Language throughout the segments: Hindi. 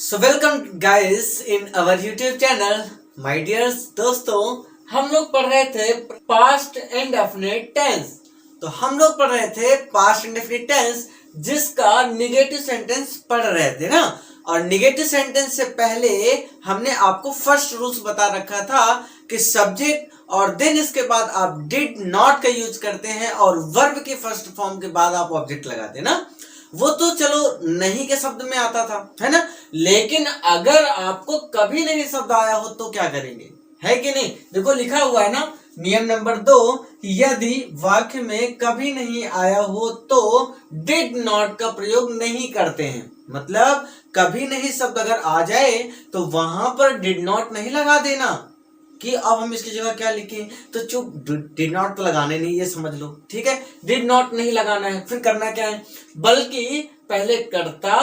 So welcome guys in our YouTube channel my dears. दोस्तों, हम लोग पढ़ रहे थे पास्ट इंडेफिनिट टेंस। तो हम लोग पढ़ रहे थे पास्ट इंडेफिनिट टेंस जिसका निगेटिव सेंटेंस पढ़ रहे थे ना। और निगेटिव सेंटेंस से पहले हमने आपको फर्स्ट रूल्स बता रखा था कि सब्जेक्ट और देन इसके बाद आप डिड नॉट का यूज करते हैं और वर्ब के फर्स्ट फॉर्म के बाद आप ऑब्जेक्ट लगाते हैं ना। वो तो चलो नहीं के शब्द में आता था, है ना। लेकिन अगर आपको कभी नहीं शब्द आया हो तो क्या करेंगे, है कि नहीं। देखो लिखा हुआ है ना, नियम नंबर 2, यदि वाक्य में कभी नहीं आया हो तो डिड नॉट का प्रयोग नहीं करते हैं। मतलब कभी नहीं शब्द अगर आ जाए तो वहां पर डिड नॉट नहीं लगा देना कि अब हम इसकी जगह क्या लिखें। तो चुप, डिड नॉट तो लगाने नहीं, ये समझ लो, ठीक है। डिड नॉट नहीं लगाना है, फिर करना क्या है, बल्कि पहले करता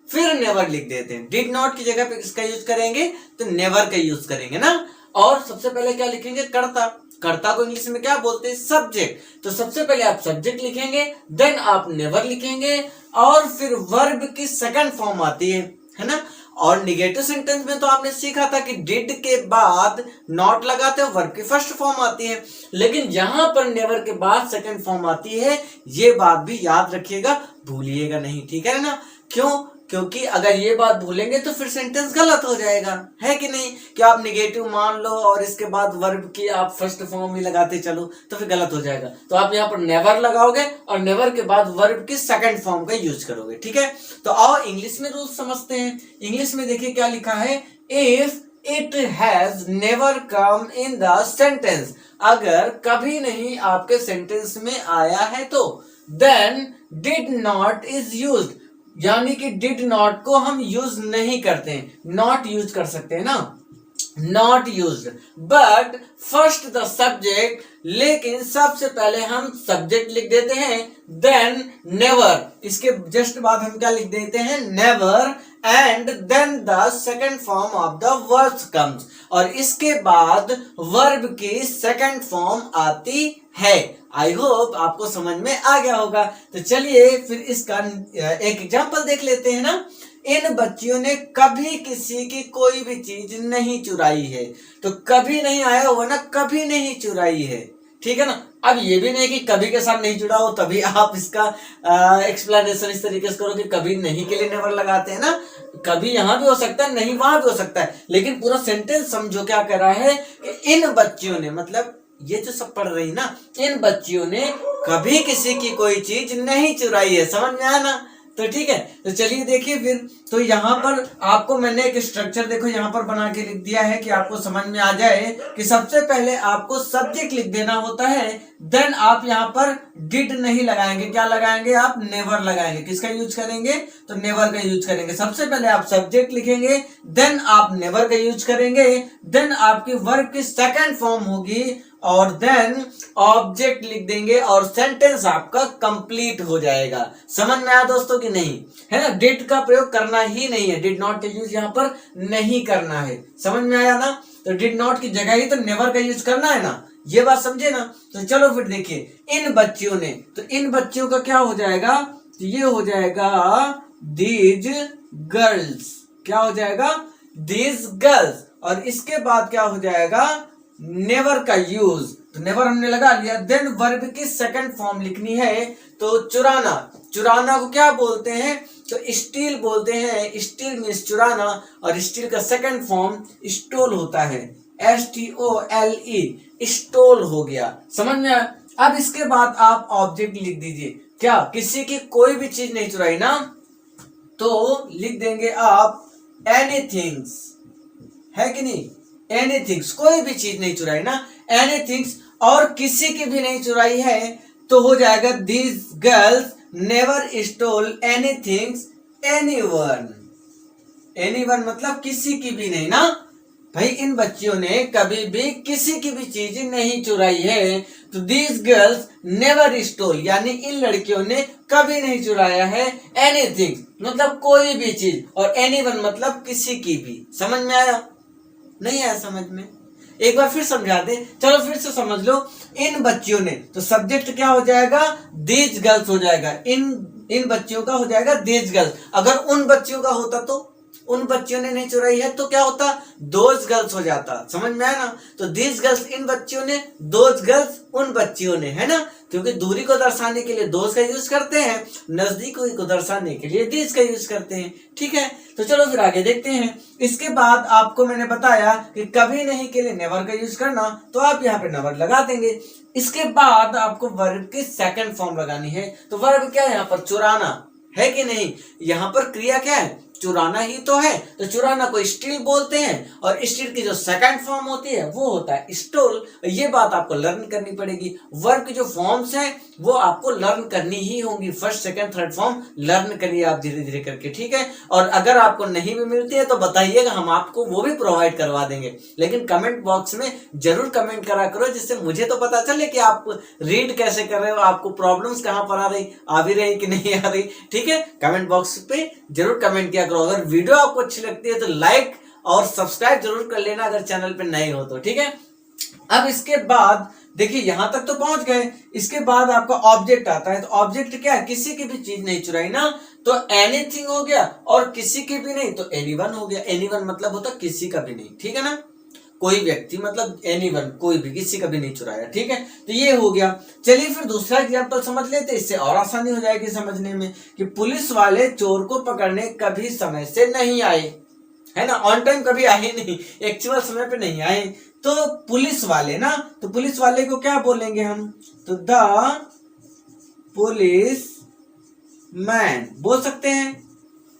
फिर नेवर लिख देते हैं। डिड नॉट की जगह पे इसका यूज करेंगे तो नेवर का यूज करेंगे ना। और सबसे पहले क्या लिखेंगे, करता। करता को इंग्लिश में क्या बोलते हैं, सब्जेक्ट। तो सबसे पहले आप सब्जेक्ट लिखेंगे, देन आप नेवर लिखेंगे और फिर वर्ब की सेकंड फॉर्म आती है ना। और निगेटिव सेंटेंस में तो आपने सीखा था कि डिड के बाद नॉट लगाते हो, वर्ब की फर्स्ट फॉर्म आती है। लेकिन यहां पर नेवर के बाद सेकंड फॉर्म आती है, ये बात भी याद रखिएगा, भूलिएगा नहीं, ठीक है ना। क्यों? क्योंकि अगर ये बात भूलेंगे तो फिर सेंटेंस गलत हो जाएगा, है कि नहीं। कि आप निगेटिव मान लो और इसके बाद वर्ब की आप फर्स्ट फॉर्म ही लगाते चलो तो फिर गलत हो जाएगा। तो आप यहाँ पर नेवर लगाओगे और नेवर के बाद वर्ब की सेकंड फॉर्म का यूज करोगे, ठीक है। तो आओ इंग्लिश में रूल समझते हैं। इंग्लिश में देखिए क्या लिखा है, if it has never come in the sentence. अगर कभी नहीं आपके सेंटेंस में आया है तो then did not is used, यानी कि डिड नॉट को हम यूज नहीं करते हैं, नॉट यूज कर सकते हैं ना, not used. But first the subject, लेकिन सबसे पहले हम सब्जेक्ट लिख देते हैं, देन नेवर, इसके जस्ट बाद हम क्या लिख देते हैं, never, and then the second form of the verb comes, और इसके बाद वर्ब की सेकंड फॉर्म आती है। आई होप आपको समझ में आ गया होगा। तो चलिए फिर इसका एक एग्जांपल देख लेते हैं ना। इन बच्चियों ने कभी किसी की कोई भी चीज नहीं चुराई है। तो कभी नहीं आया हुआ ना, कभी नहीं चुराई है, ठीक है ना। अब ये भी नहीं कि कभी के साथ नहीं जुड़ा हो तभी आप इसका एक्सप्लेनेशन इस तरीके से करो कि कभी नहीं के लिए नेवर लगाते हैं ना। कभी यहां भी हो सकता है, नहीं वहां भी हो सकता है, लेकिन पूरा सेंटेंस समझो क्या कर रहा है कि इन बच्चियों ने, मतलब ये जो सब पढ़ रही ना, इन बच्चियों ने कभी किसी की कोई चीज नहीं चुराई है। समझ में आया ना। तो ठीक है, तो चलिए देखिए फिर। तो यहाँ पर आपको मैंने एक स्ट्रक्चर देखो यहाँ पर बना के लिख दिया है कि आपको समझ में आ जाए कि सबसे पहले आपको सब्जेक्ट लिख देना होता है, देन आप यहाँ पर डिड नहीं लगाएंगे, क्या लगाएंगे आप, नेवर लगाएंगे। किसका यूज करेंगे, तो नेवर का यूज करेंगे। सबसे पहले आप सब्जेक्ट लिखेंगे, देन आप नेवर का यूज करेंगे, देन आपकी वर्ब की सेकंड फॉर्म होगी और देन ऑब्जेक्ट लिख देंगे और सेंटेंस आपका कंप्लीट हो जाएगा। समझ में आया दोस्तों कि नहीं, है ना। डिड का प्रयोग करना ही नहीं है, डिड नॉट का यूज यहाँ पर नहीं करना है। समझ में आया ना। तो डिड नॉट की जगह ही तो नेवर का यूज करना है ना, ये बात समझे ना। तो चलो फिर देखिए, इन बच्चियों ने, तो इन बच्चियों का क्या हो जाएगा, तो ये हो जाएगा दीज गर्ल्स। क्या हो जाएगा, दीज गर्ल्स। और इसके बाद क्या हो जाएगा, नेवर का यूज। तो नेवर हमने लगा लिया, देन वर्ब की सेकंड फॉर्म लिखनी है। तो चुराना, चुराना को क्या बोलते हैं, तो स्टील बोलते हैं। स्टील मीन्स चुराना, और स्टील का सेकंड फॉर्म स्टोल होता है, STOLE, स्टोल हो गया। समझ में आया। अब इसके बाद आप ऑब्जेक्ट लिख दीजिए, क्या, किसी की कोई भी चीज नहीं चुराई ना, तो लिख देंगे आप एनीथिंग्स, है कि नहीं, एनीथिंग्स, कोई भी चीज नहीं चुराई ना, एनीथिंग्स, और किसी की भी नहीं चुराई है तो हो जाएगा these girls never stole anythings anyone. Anyone मतलब किसी की भी नहीं ना भाई, इन बच्चियों ने कभी भी किसी की भी चीज नहीं चुराई है। तो दीज गर्ल्स नेवर स्टोल, यानी इन लड़कियों ने कभी नहीं चुराया है एनीथिंग, मतलब कोई भी चीज, और एनीवन मतलब किसी की भी। समझ में आया, नहीं आया समझ में, एक बार फिर समझा दे, चलो फिर से समझ लो। इन बच्चियों ने, तो सब्जेक्ट क्या हो जाएगा, दीज गर्ल्स हो जाएगा। इन बच्चियों का हो जाएगा दीज गर्ल्स। अगर उन बच्चियों का होता तो उन बच्चियों ने नहीं चुराई है, तो क्या होता, दोज गर्ल्स हो जाता। समझ में आया ना? तो दीज गर्ल्स इन बच्चियों ने, दोज गर्ल्स उन बच्चियों ने, है ना? क्योंकि दूरी को दर्शाने के लिए दोज का यूज करते हैं, नजदीक को दर्शाने के लिए दीज का यूज करते हैं। ठीक है, तो चलो फिर आगे देखते हैं। इसके बाद आपको मैंने बताया कि कभी नहीं के लिए नेवर का यूज करना, तो आप यहाँ पे नेवर लगा देंगे। इसके बाद आपको वर्ब की सेकंड फॉर्म लगानी है। तो वर्ब क्या है यहाँ पर, चुराना है कि नहीं? यहाँ पर क्रिया क्या है, चुराना ही तो है। तो चुराना को स्टील बोलते हैं, और स्टील की जो सेकंड फॉर्म होती है वो होता है स्टोल। ये बात आपको लर्न करनी पड़ेगी। वर्ब की जो फॉर्म्स हैं वो आपको लर्न करनी ही होंगी। First second third form learn करिए आप धीरे धीरे करके, ठीक है? और अगर आपको नहीं भी मिलती है तो बताइएगा, हम आपको वो भी प्रोवाइड करवा देंगे। लेकिन कमेंट बॉक्स में जरूर कमेंट करा करो, जिससे मुझे तो पता चले कि आप रीड कैसे कर रहे हो, आपको प्रॉब्लम्स कहाँ पर आ भी रही कि नहीं आ रही। ठीक है, कमेंट बॉक्स पे जरूर कमेंट किया करो। अगर वीडियो आपको अच्छी लगती है तो लाइक और सब्सक्राइब जरूर कर लेना, अगर चैनल पे नए हो तो। ठीक है, अब इसके बाद देखिए यहां तक तो पहुंच गए। इसके बाद आपका ऑब्जेक्ट आता है। तो ऑब्जेक्ट क्या है, किसी की भी चीज नहीं चुराई ना, तो एनीथिंग हो गया, और किसी की भी नहीं तो एनीवन हो गया। एनीवन मतलब होता किसी का भी नहीं, ठीक है ना? कोई व्यक्ति मतलब एनीवन, कोई भी, किसी का भी नहीं चुराया। ठीक है, तो ये हो गया। चलिए फिर दूसरा एग्जांपल समझ लेते, इससे और आसानी हो जाएगी समझने में। कि पुलिस वाले चोर को पकड़ने कभी समय से नहीं आए, है ना? ऑन टाइम कभी आए नहीं, एक्चुअल समय पे नहीं आए। तो पुलिस वाले ना, तो पुलिस वाले को क्या बोलेंगे हम, तो द पुलिस मैन बोल सकते हैं,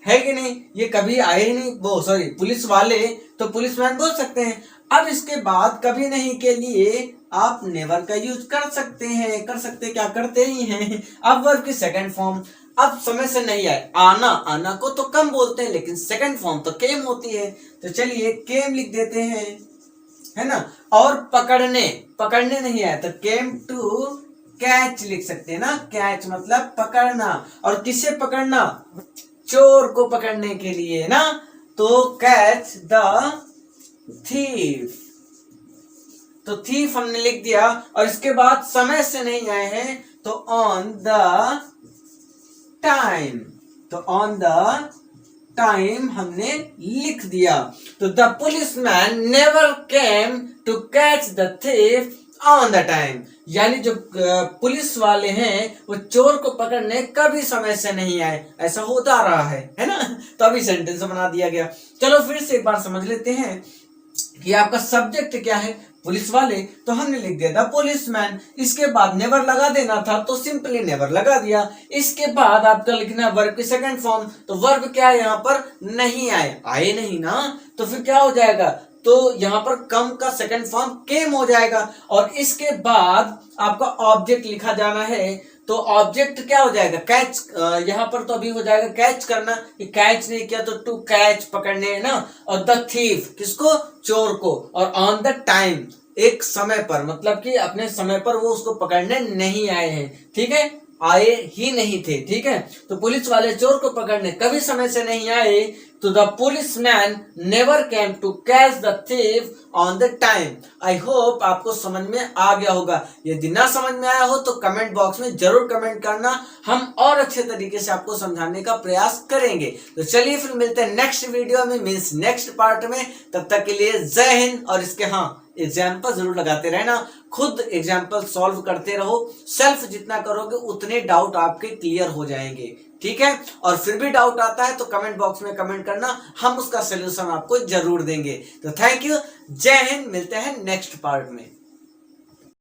है कि नहीं? ये कभी आए ही नहीं, वो सॉरी पुलिस वाले, तो पुलिस मैन बोल सकते हैं। अब इसके बाद कभी नहीं के लिए आप नेवर का यूज कर सकते हैं, क्या करते ही हैं। अब वर्ब की सेकंड फॉर्म, अब समय से नहीं आए, आना, आना को तो कम बोलते हैं, लेकिन सेकंड फॉर्म तो केम होती है। तो चलिए केम लिख देते हैं, है ना? और पकड़ने, पकड़ने नहीं आया तो केम टू कैच लिख सकते हैं ना। कैच मतलब पकड़ना, और किसे पकड़ना, चोर को पकड़ने के लिए ना। तो कैच द थीफ, तो थीफ हमने लिख दिया। और इसके बाद समय से नहीं आए हैं, तो ऑन द टाइम, तो ऑन द टाइम हमने लिख दिया। तो the policeman never came to catch the thief on the time, यानी जो पुलिस वाले हैं वो चोर को पकड़ने कभी समय से नहीं आए, ऐसा होता रहा है ना? तो अभी सेंटेंस बना दिया गया। चलो फिर से एक बार समझ लेते हैं कि आपका सब्जेक्ट क्या है, पुलिस वाले, तो हमने लिख दिया था पुलिसमैन। इसके बाद नेवर लगा देना था, तो सिंपली नेवर लगा दिया। इसके बाद आपका लिखना वर्ब की सेकंड फॉर्म, तो वर्ब क्या है यहाँ पर, नहीं आए, आए नहीं ना, तो फिर क्या हो जाएगा, तो यहाँ पर कम का सेकंड फॉर्म केम हो जाएगा। और इसके बाद आपका ऑब्जेक्ट लिखा जाना है, तो ऑब्जेक्ट क्या हो जाएगा, कैच। यहाँ पर तो अभी हो जाएगा कैच करना, कि कैच नहीं किया तो टू कैच, पकड़ने, है ना? और द थीफ, किसको, चोर को। और ऑन द टाइम, एक समय पर, मतलब कि अपने समय पर वो उसको पकड़ने नहीं आए हैं। ठीक है, आए ही नहीं थे। ठीक है, तो पुलिस वाले चोर को पकड़ने कभी समय से नहीं आए, तो the policeman never came to catch the thief on the time. I hope आपको समझ में आ गया होगा। यदि ना समझ में आया हो तो कमेंट बॉक्स में जरूर कमेंट करना, हम और अच्छे तरीके से आपको समझाने का प्रयास करेंगे। तो चलिए फिर मिलते हैं नेक्स्ट वीडियो में, मीन्स नेक्स्ट पार्ट में। तब तक के लिए जय हिंद। और इसके एग्जाम्पल जरूर लगाते रहना, खुद एग्जाम्पल सॉल्व करते रहो। सेल्फ जितना करोगे उतने डाउट आपके क्लियर हो जाएंगे। ठीक है, और फिर भी डाउट आता है तो कमेंट बॉक्स में कमेंट करना, हम उसका सोल्यूशन आपको जरूर देंगे। तो थैंक यू, जय हिंद, मिलते हैं नेक्स्ट पार्ट में।